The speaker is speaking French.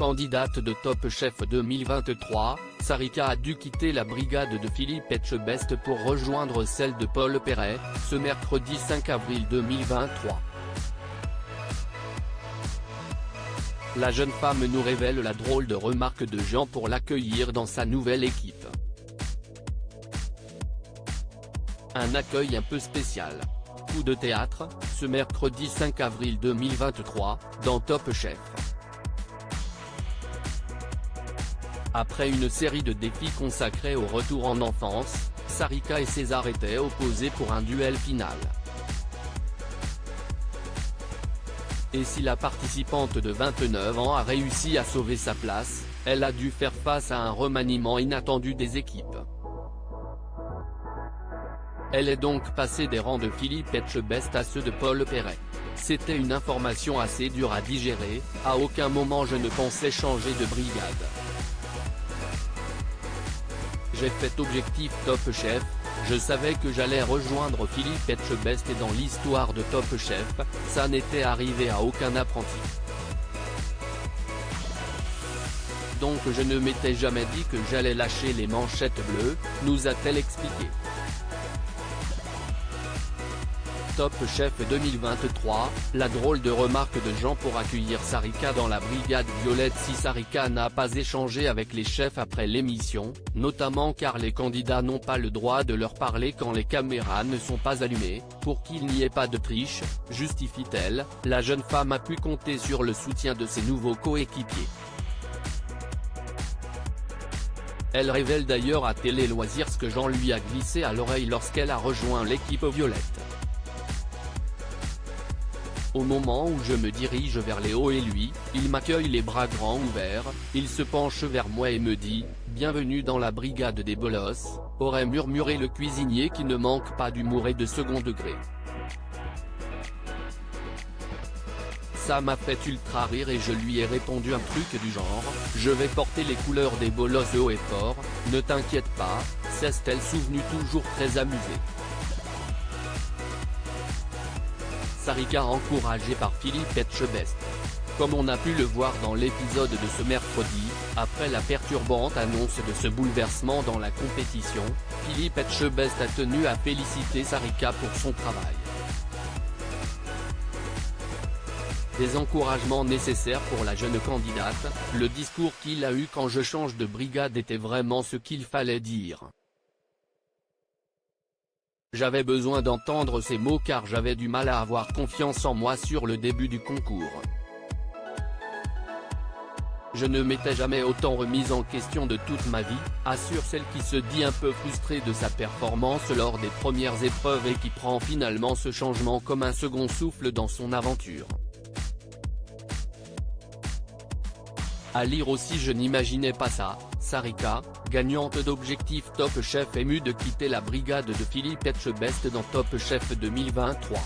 candidate de Top Chef 2023, Sarika a dû quitter la brigade de Philippe Etchebest pour rejoindre celle de Paul Perret, ce mercredi 5 avril 2023. La jeune femme nous révèle la drôle de remarque de Jean pour l'accueillir dans sa nouvelle équipe. Un accueil un peu spécial. Coup de théâtre, ce mercredi 5 avril 2023, dans Top Chef. Après une série de défis consacrés au retour en enfance, Sarika et César étaient opposés pour un duel final. Et si la participante de 29 ans a réussi à sauver sa place, elle a dû faire face à un remaniement inattendu des équipes. Elle est donc passée des rangs de Philippe Etchebest à ceux de Paul Perret. C'était une information assez dure à digérer, à aucun moment je ne pensais changer de brigade. J'ai fait objectif Top Chef, je savais que j'allais rejoindre Philippe Etchebest et dans l'histoire de Top Chef, ça n'était arrivé à aucun apprenti. Donc je ne m'étais jamais dit que j'allais lâcher les manchettes bleues, nous a-t-elle expliqué. Top Chef 2023, la drôle de remarque de Jean pour accueillir Sarika dans la brigade violette. Si Sarika n'a pas échangé avec les chefs après l'émission, notamment car les candidats n'ont pas le droit de leur parler quand les caméras ne sont pas allumées, pour qu'il n'y ait pas de triche, justifie-t-elle, la jeune femme a pu compter sur le soutien de ses nouveaux coéquipiers. Elle révèle d'ailleurs à Télé Loisirs ce que Jean lui a glissé à l'oreille lorsqu'elle a rejoint l'équipe violette. Au moment où je me dirige vers Léo et lui, il m'accueille les bras grands ouverts, il se penche vers moi et me dit « Bienvenue dans la brigade des bolosses », aurait murmuré le cuisinier qui ne manque pas d'humour et de second degré. Ça m'a fait ultra rire et je lui ai répondu un truc du genre « Je vais porter les couleurs des bolosses haut et fort, ne t'inquiète pas », s'est-elle souvenue toujours très amusée. Sarika encouragée par Philippe Etchebest. Comme on a pu le voir dans l'épisode de ce mercredi, après la perturbante annonce de ce bouleversement dans la compétition, Philippe Etchebest a tenu à féliciter Sarika pour son travail. Des encouragements nécessaires pour la jeune candidate, le discours qu'il a eu quand je change de brigade était vraiment ce qu'il fallait dire. J'avais besoin d'entendre ces mots car j'avais du mal à avoir confiance en moi sur le début du concours. Je ne m'étais jamais autant remise en question de toute ma vie, assure celle qui se dit un peu frustrée de sa performance lors des premières épreuves et qui prend finalement ce changement comme un second souffle dans son aventure. À lire aussi je n'imaginais pas ça, Sarika, gagnante d'Objectif Top Chef émue de quitter la brigade de Philippe Etchebest dans Top Chef 2023.